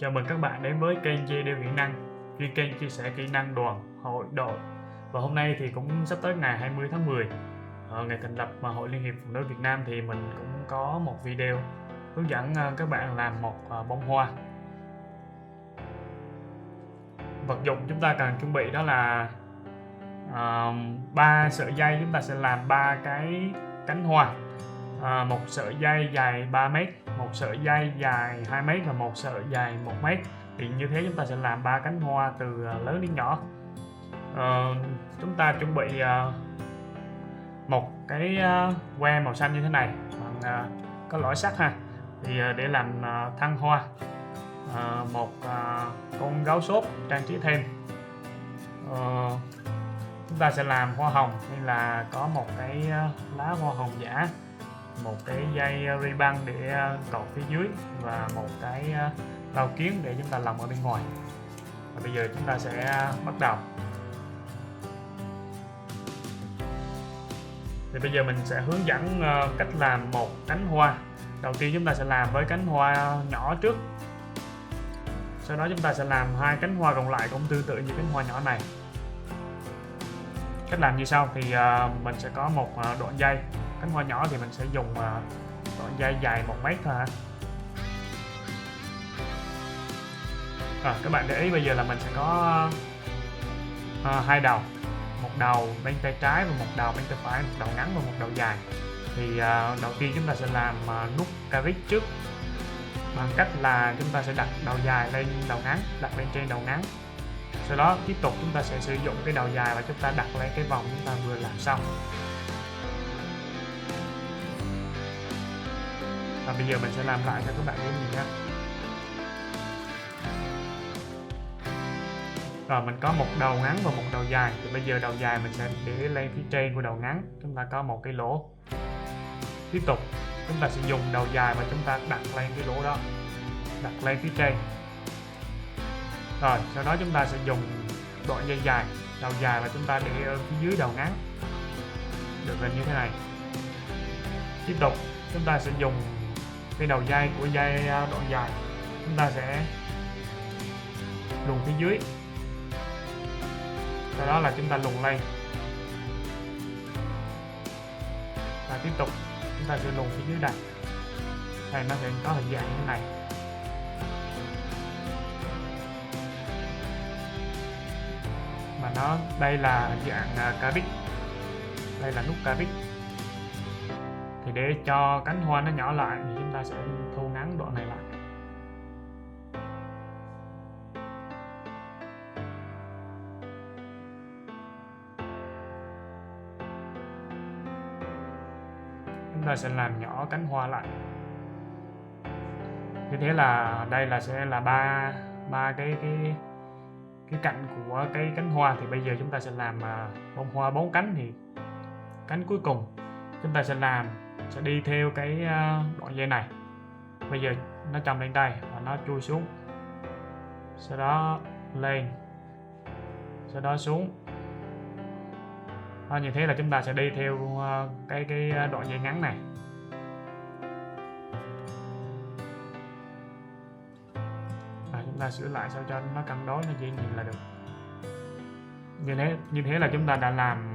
Chào mừng các bạn đến với kênh GD Kỹ năng, chuyên kênh chia sẻ kỹ năng đoàn, hội, đội. Và hôm nay thì cũng sắp tới ngày 20 tháng 10, ngày thành lập Hội Liên hiệp Phụ nữ Việt Nam, thì mình cũng có một video hướng dẫn các bạn làm một bông hoa. Vật dụng chúng ta cần chuẩn bị đó là 3 sợi dây. Chúng ta sẽ làm 3 cái cánh hoa, một sợi dây dài 3 mét, một sợi dây dài 2 mét và một sợi dài 1 mét. Thì như thế chúng ta sẽ làm 3 cánh hoa từ lớn đến nhỏ. Chúng ta chuẩn bị một cái que màu xanh như thế này bằng có lõi sắt ha, thì để làm thân hoa, một con gấu xốp trang trí thêm. Chúng ta sẽ làm hoa hồng nên là có một cái lá hoa hồng giả, một cái dây ribbon để cột phía dưới và một cái rau kiến để chúng ta lồng ở bên ngoài. Và bây giờ chúng ta sẽ bắt đầu. Thì bây giờ mình sẽ hướng dẫn cách làm một cánh hoa. Đầu tiên chúng ta sẽ làm với cánh hoa nhỏ trước. Sau đó chúng ta sẽ làm 2 cánh hoa còn lại cũng tương tự như cánh hoa nhỏ này. Cách làm như sau, thì mình sẽ có một đoạn dây. Cánh hoa nhỏ thì mình sẽ dùng đoạn dây dài 1 mét thôi. Các bạn để ý bây giờ là mình sẽ có 2 đầu, một đầu bên tay trái và một đầu bên tay phải, một đầu ngắn và một đầu dài. Thì đầu tiên chúng ta sẽ làm nút carit trước bằng cách là chúng ta sẽ đặt đầu dài lên đầu ngắn, đặt lên trên đầu ngắn. Sau đó tiếp tục chúng ta sẽ sử dụng cái đầu dài và chúng ta đặt lên cái vòng chúng ta vừa làm xong. Và bây giờ mình sẽ làm lại cho các bạn thấy nhìn nhé. Rồi mình có một đầu ngắn và một đầu dài, thì bây giờ đầu dài mình sẽ để lên phía trên của đầu ngắn, chúng ta có một cái lỗ. Tiếp tục chúng ta sẽ dùng đầu dài và chúng ta đặt lên cái lỗ đó, đặt lên phía trên. Rồi sau đó chúng ta sẽ dùng đoạn dây dài, đầu dài và chúng ta để ở phía dưới đầu ngắn, được hình như thế này. Tiếp tục chúng ta sẽ dùng cái đầu dây của dây đoạn dài, chúng ta sẽ luồn phía dưới, sau đó là chúng ta luồn lên và tiếp tục chúng ta sẽ luồn phía dưới đây. Đây nó sẽ có hình dạng như thế này. Mà đây là hình dạng carit, đây là nút carit. Thì để cho cánh hoa nó nhỏ lại thì chúng ta sẽ thu ngắn đoạn này lại. Chúng ta sẽ làm nhỏ cánh hoa lại. Như thế là đây là sẽ là ba cái cạnh của cái cánh hoa. Thì bây giờ chúng ta sẽ làm bông hoa 4 cánh. Thì cánh cuối cùng chúng ta sẽ đi theo cái đoạn dây này. Bây giờ nó chồng lên đây và nó chui xuống, sau đó lên, sau đó xuống. Như thế là chúng ta sẽ đi theo cái đoạn dây ngắn này. Chúng ta sửa lại sao cho nó cân đối, nó dễ nhìn là được. Như thế là chúng ta đã làm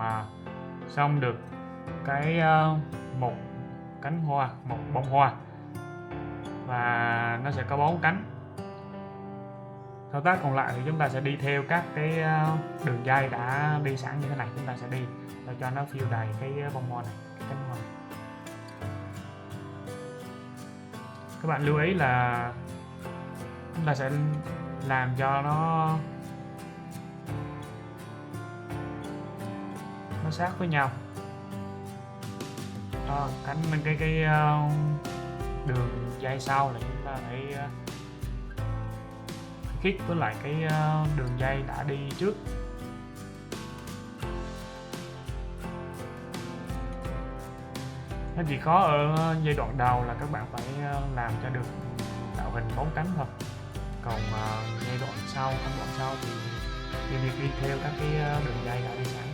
xong được cái một cánh hoa, một bông hoa, và nó sẽ có 4 cánh. Thao tác còn lại thì chúng ta sẽ đi theo các cái đường dây đã đi sẵn như thế này. Chúng ta sẽ đi để cho nó phiêu đầy cái bông hoa này, cái cánh hoa này. Các bạn lưu ý là chúng ta sẽ làm cho nó sát với nhau. Cánh bên cái đường dây sau là chúng ta phải khít với lại cái đường dây đã đi trước. Nó chỉ khó ở giai đoạn đầu là các bạn phải làm cho được tạo hình 4 cánh thôi. Còn giai đoạn sau, phân đoạn sau thì việc đi theo các cái đường dây đã đi sẵn.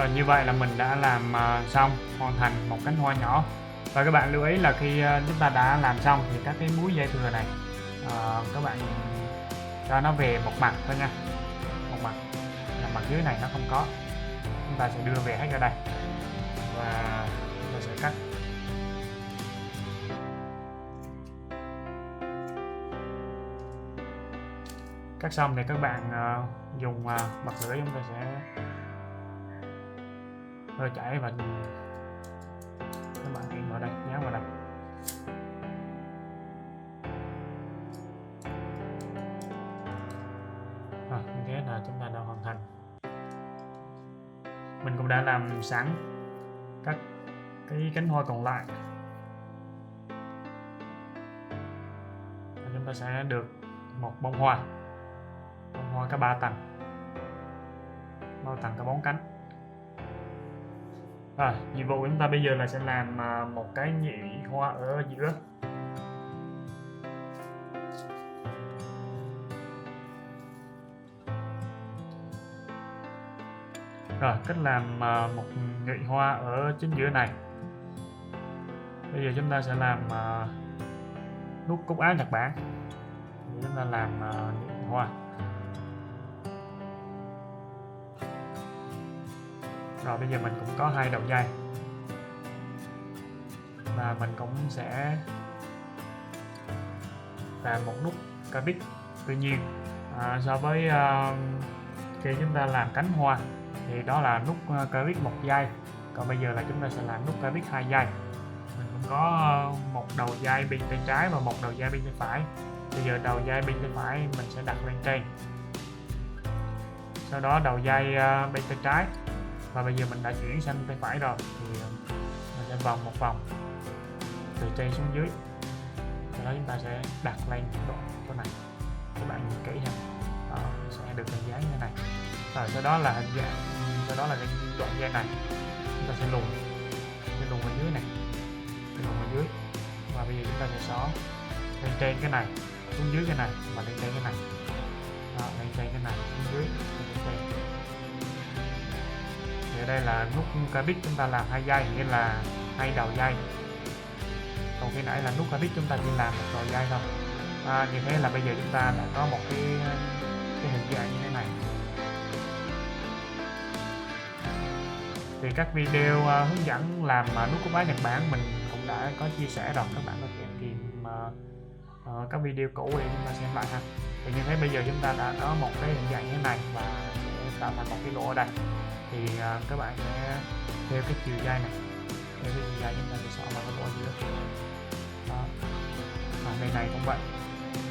Rồi như vậy là mình đã làm xong, hoàn thành một cánh hoa nhỏ. Và các bạn lưu ý là khi chúng ta đã làm xong thì các cái múi dây thừa này các bạn cho nó về một mặt thôi nha, một mặt, là mặt dưới này nó không có, chúng ta sẽ đưa về hết ra đây và chúng ta sẽ cắt xong thì các bạn dùng bật lửa, chúng ta sẽ hơi chảy và các bạn in vào đây, dán vào đây. Như thế là chúng ta đã hoàn thành. Mình cũng đã làm sẵn các cái cánh hoa còn lại. Và chúng ta sẽ được một bông hoa có 3 tầng, 3 tầng có 4 cánh. Nhiệm vụ của chúng ta bây giờ là sẽ làm một cái nhị hoa ở giữa. Rồi, cách làm một nhụy hoa ở chính giữa này. Bây giờ chúng ta sẽ làm nút cúc áo Nhật Bản. Chúng ta làm nhụy hoa. Rồi bây giờ mình cũng có 2 đầu dây và mình cũng sẽ làm một nút cabin. Tuy nhiên so với khi chúng ta làm cánh hoa thì đó là nút cabin 1 dây, còn bây giờ là chúng ta sẽ làm nút cabin 2 dây. Mình cũng có một đầu dây bên tay trái và một đầu dây bên tay phải. Bây giờ đầu dây bên tay phải mình sẽ đặt lên trên, sau đó đầu dây bên tay trái, và bây giờ mình đã chuyển sang tay phải rồi thì mình sẽ vòng một vòng từ trên xuống dưới, sau đó chúng ta sẽ đặt lên chỗ này. Các bạn nhìn kỹ ha, sẽ được hình dáng như thế này. Rồi sau đó là hình dạng, sau đó là cái đoạn dây này chúng ta sẽ luồn ở dưới này, luồn ở dưới, và bây giờ chúng ta sẽ xỏ lên trên cái này, xuống dưới cái này và lên trên cái này, lên trên cái này, xuống dưới, lên trên. Thì đây là nút cabin chúng ta làm 2 dây, nghĩa là 2 đầu dây. Còn khi nãy là nút cabin chúng ta chỉ làm 1 đầu dây thôi. Như thế là bây giờ chúng ta đã có một cái hình dạng như thế này. Thì các video hướng dẫn làm nút cúc áo Nhật Bản mình cũng đã có chia sẻ rồi, các bạn có thể tìm các video cũ để chúng ta xem lại ha. Thì như thế bây giờ chúng ta đã có một cái hình dạng như thế này và sẽ tạo thành một cái lỗ ở đây. Thì các bạn sẽ theo cái chiều dây này, theo cái chiều dây chúng ta sẽ xỏ vào cái lỗ giữa. Đó. Và bên này cũng vậy,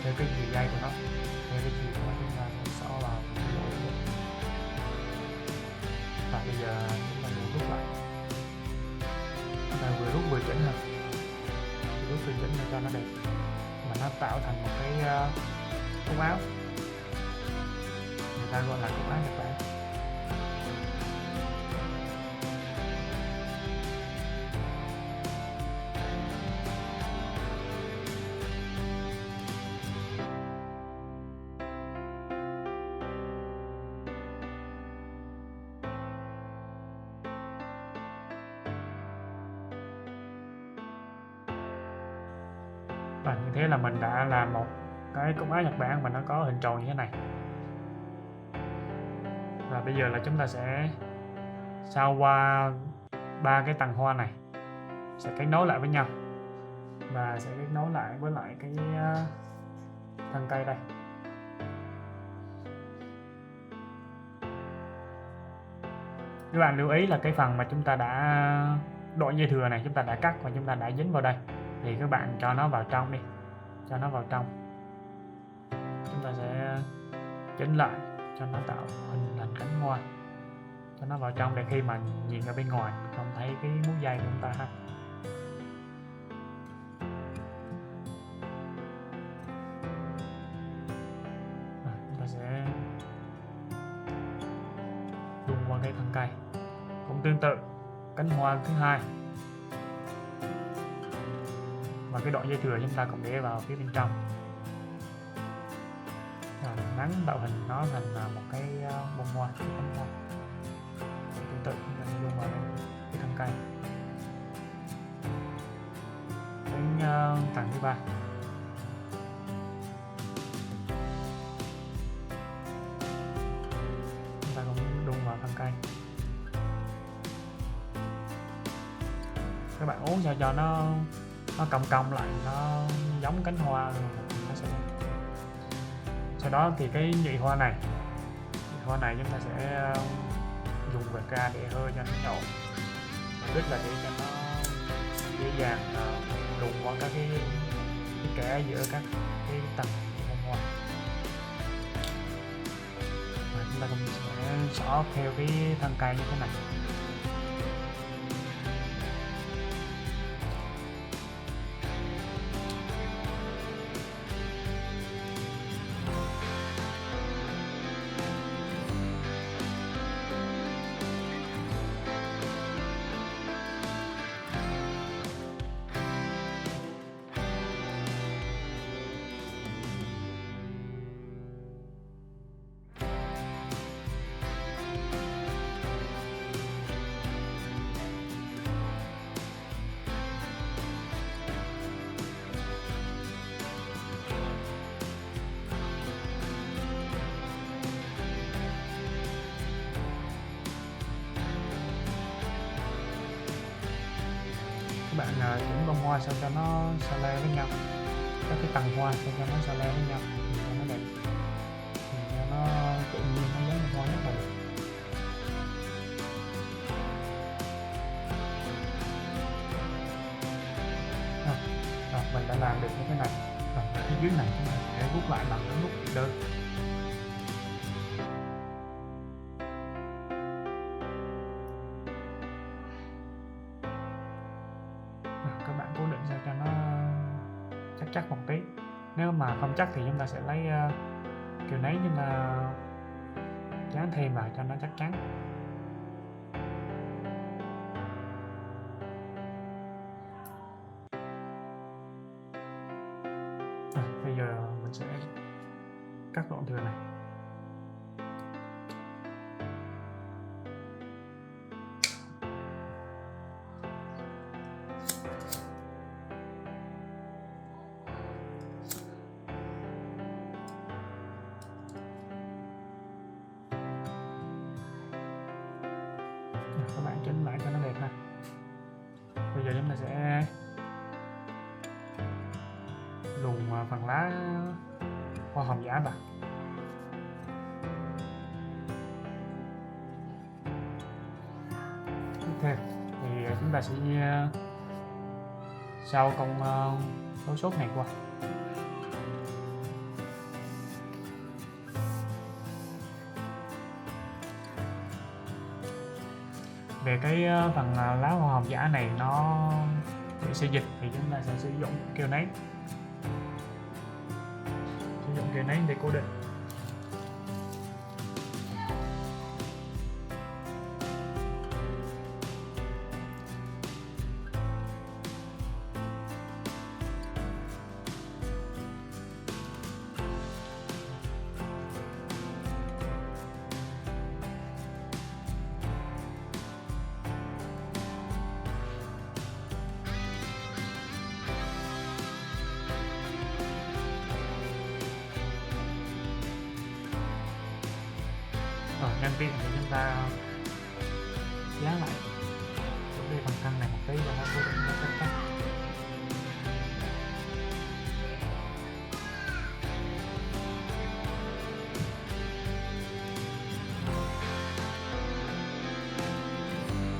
theo cái chiều dây của nó, theo cái chiều của nó chúng ta sẽ xỏ vào cái lỗ giữa. Và bây giờ chúng ta rút lại, chúng ta vừa rút vừa chỉnh ha, rút vừa chỉnh để cho nó đẹp mà nó tạo thành một cái cúc áo, người ta gọi là cúc áo Nhật Bản. Và như thế là mình đã làm một cái cúc áo Nhật Bản mà nó có hình tròn như thế này. Và bây giờ là chúng ta sẽ sao qua 3 cái tầng hoa này, sẽ kết nối lại với nhau và sẽ kết nối lại với lại cái thân cây đây. Các bạn lưu ý là cái phần mà chúng ta đã đoạn dây thừa này chúng ta đã cắt và chúng ta đã dính vào đây, thì các bạn cho nó vào trong đi, cho nó vào trong. Chúng ta sẽ chỉnh lại cho nó tạo hình thành cánh hoa, cho nó vào trong để khi mà nhìn ở bên ngoài không thấy cái múi dây của chúng ta ha. Chúng ta sẽ luồn qua cái thân cây. Cũng tương tự cánh hoa thứ hai, và cái đoạn dây thừa chúng ta cũng để vào phía bên trong. Nắn tạo hình nó thành một cái bông hoa, cánh hoa tương tự như vậy. tầng thứ 3. Chúng ta cũng đun vào thân cây. Các bạn uống sao cho nó cong cong lại, nó giống cánh hoa luôn. Nó sẽ... Sau đó thì cái nhụy hoa này chúng ta sẽ dùng vệt ra để hơi cho nó nhộn, mục đích là để cho nó dễ dàng luồn qua các cái kẽ giữa các cái tầng bông hoa. Và chúng ta cũng sẽ xỏ theo cái thân cây như thế này. Các bạn chỉnh bông hoa sao cho nó sa le với nhau, các cái tầng hoa sao cho nó sa le với nhau, cho nó đẹp, cho nó tự nhiên, nó giống hoa rất là đẹp. Rồi, mình đã làm được như thế này. Rồi, phía dưới này chúng ta sẽ rút lại bằng cái nút đơn. Các bạn cố định sao cho nó chắc một tí. Nếu mà không chắc thì chúng ta sẽ lấy kiểu nấy nhưng mà dán thêm vào cho nó chắc chắn. Bây giờ mình sẽ cắt đoạn thừa này. Các bạn chỉnh lại cho nó đẹp ha. Bây giờ chúng ta sẽ luồn phần lá hoa hồng giả vào. Tiếp theo thì chúng ta sẽ sau con tố sốt này qua. Về cái phần lá hoa hồng giả này nó để xây dịch thì chúng ta sẽ sử dụng keo nấy. Sử dụng keo nấy để cố định. Rồi nhân tiện thì chúng ta dán lại chỗ đây phần thân này một tí cho nó cố định nó chắc chắn.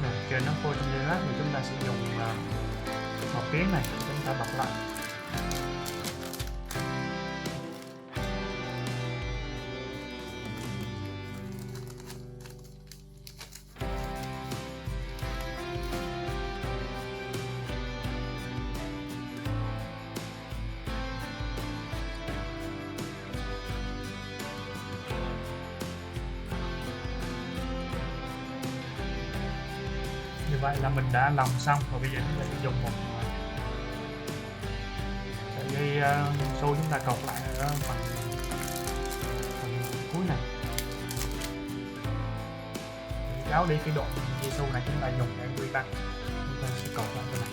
Rồi chờ nó khô trong giây lát thì chúng ta sẽ dùng một tiếng này chúng ta bật lại. Như vậy là mình đã lòng xong và bây giờ chúng ta sẽ dùng một sợi dây xô chúng ta cột lại ở phần cuối này để kéo đi cái đoạn dây xô này chúng ta dùng để quy tăng. Chúng ta sẽ cột lên cái này.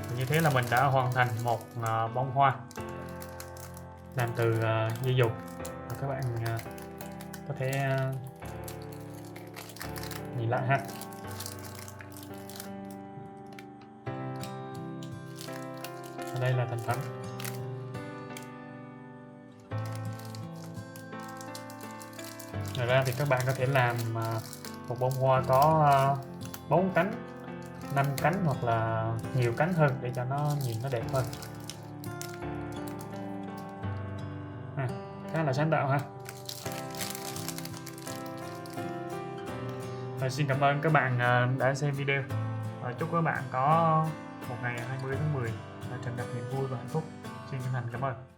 Và như thế là mình đã hoàn thành một bông hoa làm từ dây dục. Và các bạn có thể nhìn lại ha. Ở đây là thành phẩm. Ngoài ra thì các bạn có thể làm một bông hoa có 4 cánh, 5 cánh hoặc là nhiều cánh hơn để cho nó nhìn nó đẹp hơn. Khá là sáng tạo ha. Và xin cảm ơn các bạn đã xem video. Và chúc các bạn có một ngày 20 tháng 10 tràn ngập niềm vui và hạnh phúc. Xin chân thành cảm ơn.